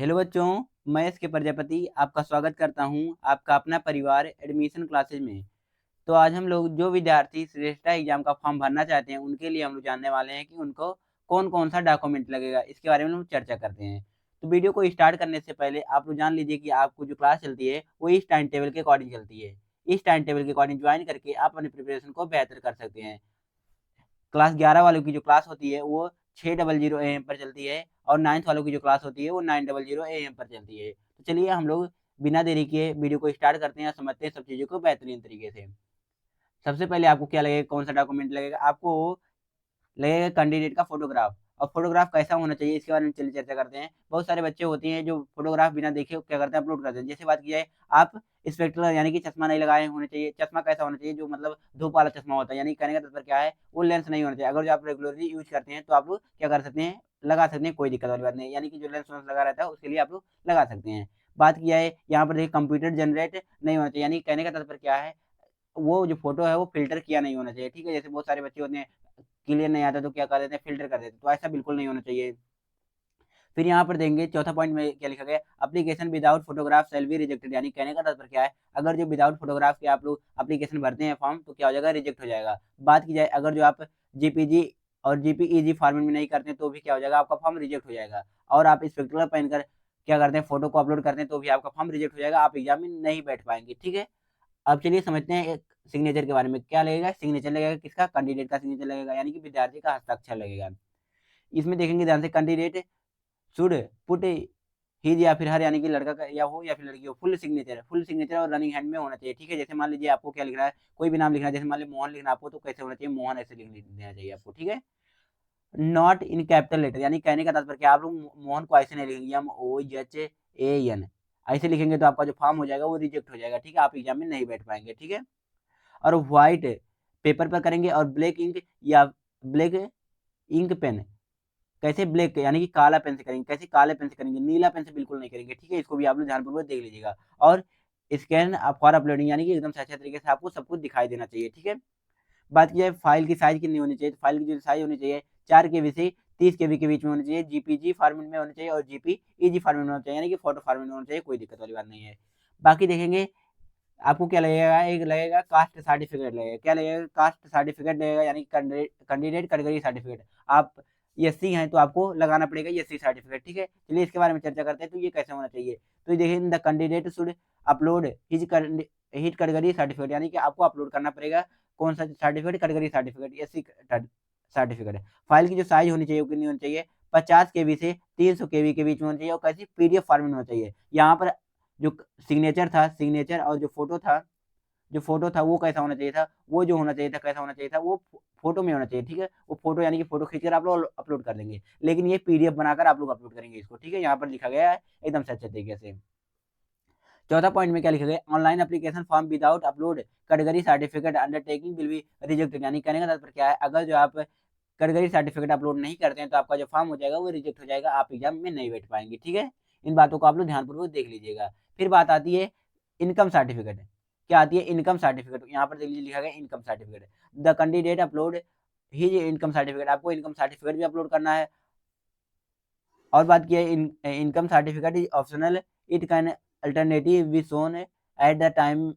Hello बच्चों, मैं S के प्रजापति आपका स्वागत करता हूं आपका अपना परिवार एडमिशन क्लासेज में। तो आज हम लोग जो विद्यार्थी श्रेष्ठता एग्जाम का फॉर्म भरना चाहते हैं उनके लिए हम लोग जानने वाले हैं कि उनको कौन कौन सा डॉक्यूमेंट लगेगा, इसके बारे में हम चर्चा करते हैं। तो वीडियो को स्टार्ट करने से पहले आप लोग जान लीजिए कि आपको जो क्लास चलती है वो इस टाइम टेबल के अकॉर्डिंग चलती है। इस टाइम टेबल के अकॉर्डिंग ज्वाइन करके आप अपनी प्रिपरेशन को बेहतर कर सकते हैं। क्लास 11 वालों की जो क्लास होती है वो 6:00 AM पर चलती है और 9th वालों की जो क्लास होती है वो 9:00 AM पर चलती है। तो चलिए हम लोग बिना देरी किए वीडियो को स्टार्ट करते हैं और समझते हैं सब चीज़ों को बेहतरीन तरीके से। सबसे पहले आपको क्या लगेगा, कौन सा डॉक्यूमेंट लगेगा? आपको लगेगा कैंडिडेट का फोटोग्राफ। और फोटोग्राफ कैसा होना चाहिए इसके बारे में चलिए चर्चा करते हैं। बहुत सारे बच्चे होते हैं जो फोटोग्राफ बिना देखे क्या करते हैं, अपलोड कर देते हैं। जैसे बात की जाए, आप स्पेक्टेकल यानी कि चश्मा नहीं लगाए होने चाहिए। चश्मा कैसा होना चाहिए? जो मतलब धूप वाला चश्मा होता है, यानी कहने का तात्पर्य क्या है, वो लेंस नहीं होना चाहिए। अगर जो आप रेगुलरली यूज करते हैं तो आप लोग क्या कर सकते हैं, लगा सकते हैं, कोई दिक्कत वाली बात नहीं है। यानी कि जो लेंस वेंस लगा रहता है उसके लिए आप लोग लगा सकते हैं। बात की जाए यहाँ पर देखिए, कंप्यूटर जनरेट नहीं होना चाहिए। यानी कहने का तात्पर्य क्या है, वो जो फ़ोटो है वो फ़िल्टर किया नहीं होना चाहिए, ठीक है? जैसे बहुत सारे बच्चे होते हैं, क्लियर नहीं आता तो क्या कर देते हैं, फ़िल्टर कर देते हैं, तो ऐसा बिल्कुल नहीं होना चाहिए। फिर यहाँ पर देंगे चौथा पॉइंट में क्या लिखा गया है, application without photograph shall be rejected. यानी कहने का तात्पर्य क्या है, अगर जो विदाउट फोटोग्राफ के आप लोग एप्लीकेशन भरते हैं फॉर्म, तो क्या हो जाएगा, रिजेक्ट हो जाएगा। बात की जाए, अगर जो आप जेपीजी और जेपीईजी फॉर्मेट में नहीं करते हैं तो भी क्या हो जाएगा, आपका फॉर्म रिजेक्ट हो जाएगा। और आप स्पेक्ट्रल पहनकर क्या करते हैं, फोटो को अपलोड करते हैं तो भी आपका फॉर्म रिजेक्ट हो जाएगा, आप एग्जाम में नहीं बैठ पाएंगे, ठीक है? अब चलिए समझते हैं एक सिग्नेचर के बारे में। क्या लगेगा? सिग्नेचर लगेगा किसका? कैंडिडेट का सिग्नेचर लगेगा, यानी कि विद्यार्थी का हस्ताक्षर लगेगा। इसमें देखेंगे ध्यान से, कैंडिडेट शुड पुट हिज या फिर हर, यानी कि लड़का का या हो या फिर लड़की हो, फुल सिग्नेचर और रनिंग हैंड में होना चाहिए, ठीक है? जैसे मान लीजिए आपको क्या लिखना है, कोई भी नाम लिखना है, जैसे मान लीजिए मोहन लिखना है आपको, तो कैसे होना चाहिए, मोहन ऐसे लिख देना चाहिए आपको, ठीक है? नॉट इन कैपिटल लेटर, यानी कहने का तात्पर्य क्या, आप लोग मोहन को ऐसे नहीं लिखेंगे, MOHAN ऐसे लिखेंगे तो आपका जो फॉर्म हो जाएगा वो रिजेक्ट हो जाएगा, ठीक है? आप एग्जाम में नहीं बैठ पाएंगे, ठीक है? और व्हाइट पेपर पर करेंगे, और ब्लैक इंक या ब्लैक इंक पेन। कैसे? ब्लैक यानी कि काला पेन से करेंगे। कैसे? काले पेन से करेंगे, नीला पेन से बिल्कुल नहीं करेंगे, ठीक है? इसको भी आप लोग ध्यानपूर्वक देख लीजिएगा। और स्कैन फॉर अपलोडिंग, यानी कि एकदम से अच्छे तरीके से आपको सब कुछ दिखाई देना चाहिए, ठीक है? बात की जाए फाइल की साइज़ कितनी होनी चाहिए, तो फाइल की जो साइज़ होनी चाहिए 4 केबी से 30 केबी के बीच में होनी चाहिए। जीपीजी फॉर्मेट में होनी चाहिए और जेपीईजी फॉर्मेट में होना चाहिए, यानी कि फोटो फॉर्मेट में होना चाहिए, कोई दिक्कत वाली बात नहीं है। बाकी देखेंगे, आपको क्या लगेगा, एक लगेगा कास्ट सर्टिफिकेट लगेगा। क्या लगेगा? कास्ट सर्टिफिकेट लगेगा, यानी कैंडिडेट कैटेगरी सर्टिफिकेट। आप एससी हैं तो आपको लगाना पड़ेगा एससी सर्टिफिकेट, ठीक है? चलिए इसके बारे में चर्चा करते हैं, तो ये कैसे होना चाहिए। तो देखिए, the candidate should upload his category certificate, यानी कि आपको अपलोड करना पड़ेगा कौन सा certificate, category certificate, SC certificate. File की जो साइज होनी चाहिए वो कितनी होनी चाहिए, 50 केबी से 300 केबी के बीच में होनी चाहिए, और कैसी, पीडीएफ फॉर्मेट में होना चाहिए। यहाँ पर जो सिग्नेचर था, सिग्नेचर और जो फ़ोटो था वो कैसा होना चाहिए था, वो जो होना चाहिए था, कैसा होना चाहिए था, वो फ़ोटो में होना चाहिए, ठीक है? वो फ़ोटो यानी कि फ़ोटो खींचकर आप लोग अपलोड कर देंगे। लेकिन ये पीडीएफ बनाकर आप लोग अपलोड करेंगे इसको, ठीक है? यहाँ पर लिखा गया है एकदम से अच्छे तरीके से। चौथा पॉइंट में क्या लिखा गया, online application form without upload category certificate undertaking will be rejected. यानी कहने का तात्पर्य क्या है, अगर जो आप कैटेगरी सर्टिफिकेट अपलोड नहीं करते हैं तो आपका जो फॉर्म हो जाएगा वो रिजेक्ट हो जाएगा, आप एग्जाम में नहीं बैठ पाएंगे, ठीक है? इन बातों को आप लोग ध्यानपूर्वक देख लीजिएगा। फिर बात आती है इनकम सर्टिफिकेट। क्या आती है? Income certificate. यहाँ पर देख लीजिए लिखा गया income certificate. The candidate upload his income certificate, आपको इनकम सर्टिफिकेट भी अपलोड करना है। और बात की है, income certificate is optional, it can alternative be shown at the time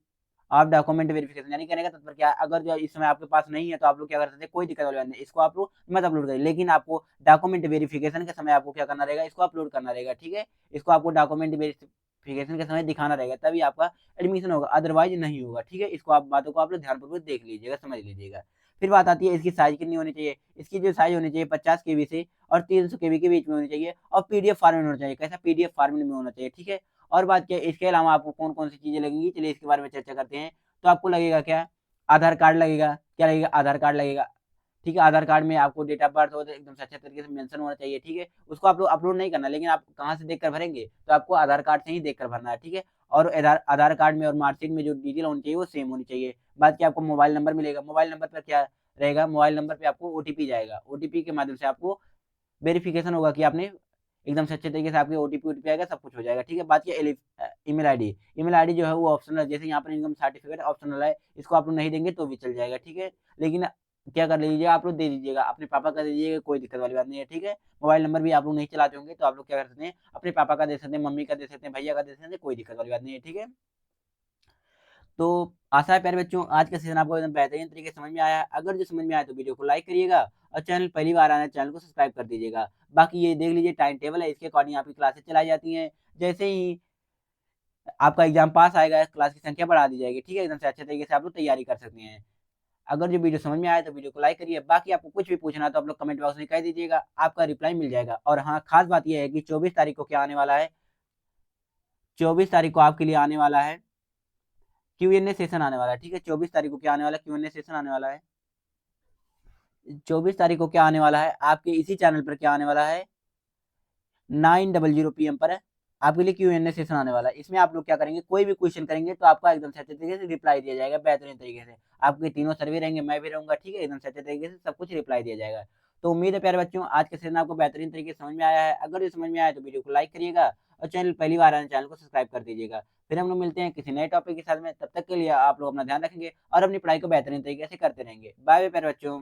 of document verification. यानी कहने का तात्पर्य क्या है, अगर जो इस समय आपके पास नहीं है तो आप लोग क्या कर सकते हैं, कोई दिक्कत वाली बात नहीं, इसको आप लोग मत अपलोड करिए। लेकिन आपको डॉक्यूमेंट वेरिफिकेशन के समय आपको क्या करना रहेगा, इसको अपलोड करना रहेगा, ठीक है? इसको आपको डॉक्यूमेंट वेरिफिकेशन के समय दिखाना रहेगा, तभी आपका एडमिशन होगा, अदरवाइज नहीं होगा, ठीक है? इसको आप बातों को आप लोग ध्यानपूर्वक देख लीजिएगा, समझ लीजिएगा। फिर बात आती है इसकी साइज कितनी होनी चाहिए। इसकी जो साइज होनी चाहिए 50 केबी से और 300 केबी के बीच में होनी चाहिए, और पीडीएफ फॉर्मेट में होना चाहिए। कैसा? पीडीएफ फॉर्मेट में होना चाहिए, ठीक है? और बात क्या है, इसके अलावा आपको कौन-कौन सी चीज़ें लगेंगी, चलिए इसके बारे में चर्चा करते हैं। तो आपको लगेगा क्या? आधार कार्ड लगेगा। क्या लगेगा? आधार कार्ड लगेगा, ठीक है? आधार कार्ड में आपको डेट ऑफ बर्थ हो तो एकदम से अच्छे तरीके से मेंशन होना चाहिए, ठीक है? उसको आप लोग अपलोड नहीं करना, लेकिन आप कहाँ से देखकर भरेंगे? तो आपको आधार कार्ड से ही देखकर भरना है, ठीक है? और आधार कार्ड में और मार्कशीट में जो डिटेल होनी चाहिए वो सेम होनी चाहिए। बात की, आपको मोबाइल नंबर मिलेगा, मोबाइल नंबर पर क्या रहेगा, मोबाइल नंबर पे आपको ओटीपी जाएगा। ओटीपी के माध्यम से आपको वेरिफिकेशन होगा कि आपने एकदम से अच्छे तरीके से आपके ओटीपी वोटीपी आएगा, सब कुछ हो जाएगा, ठीक है? बात की ईमेल आईडी। ईमेल आईडी जो है वो ऑप्शनल है, जैसे यहाँ पर इनकम सर्टिफिकेट ऑप्शनल है, इसको आप लोग नहीं देंगे तो भी चल जाएगा, ठीक है? लेकिन क्या कर लीजिएगा, आप लोग दे दीजिएगा, अपने पापा का दे दीजिएगा, कोई दिक्कत वाली बात नहीं है, ठीक है? मोबाइल नंबर भी आप लोग नहीं चलाते होंगे, तो आप लोग क्या कर सकते हैं, अपने पापा का दे सकते हैं, मम्मी का दे सकते हैं, भैया का दे सकते हैं, कोई दिक्कत वाली बात नहीं है, ठीक है? तो आशा है प्यारे बच्चों आज का सेशन आपको एकदम बेहतरीन तरीके से समझ में आया है। अगर जो समझ में आया तो वीडियो को लाइक करिएगा और चैनल पहली बार आना है चैनल को सब्सक्राइब कर दीजिएगा। बाकी ये देख लीजिए टाइम टेबल है, इसके अकॉर्डिंग आपकी क्लासेस चलाई जाती हैं। जैसे ही आपका एग्जाम पास आएगा, क्लास की संख्या बढ़ा दी जाएगी, ठीक है? एकदम से अच्छे तरीके से आप लोग तैयारी कर सकते हैं। अगर जो वीडियो समझ में आया तो वीडियो को लाइक करिए। बाकी आपको कुछ भी पूछना है तो आप लोग कमेंट बॉक्स में कह दीजिएगा, आपका रिप्लाई मिल जाएगा। और हाँ, खास बात ये है कि 24 तारीख को क्या आने वाला है, 24 तारीख को आपके लिए आने वाला है Q&A सेशन आने वाला है, ठीक है? 24 तारीख को क्या आने वाला है, Q&A सेशन आने वाला है। 24 तारीख को क्या आने वाला है, आपके इसी चैनल पर क्या आने वाला है, 9:00 PM पर है, आपके लिए Q&A सेशन आने वाला है। इसमें आप लोग क्या करेंगे, कोई भी क्वेश्चन करेंगे तो आपका एकदम से अच्छे तरीके से रिप्लाई दिया जाएगा बेहतरीन तरीके से। आपके तीनों सर भी रहेंगे, मैं भी रहूँगा, ठीक है? एकदम से अच्छे तरीके से सब कुछ रिप्लाई दिया जाएगा। तो उम्मीद है प्यारे बच्चों आज का सेशन आपको बेहतरीन तरीके से समझ में आया है। अगर ये समझ में आया तो वीडियो को लाइक करिएगा और चैनल पहली बार आए हैं चैनल को सब्सक्राइब कर दीजिएगा। फिर हम लोग मिलते हैं किसी नए टॉपिक के साथ में, तब तक के लिए आप लोग अपना ध्यान रखेंगे और अपनी पढ़ाई को बेहतरीन तरीके से करते रहेंगे। बाय बाय प्यारे बच्चों।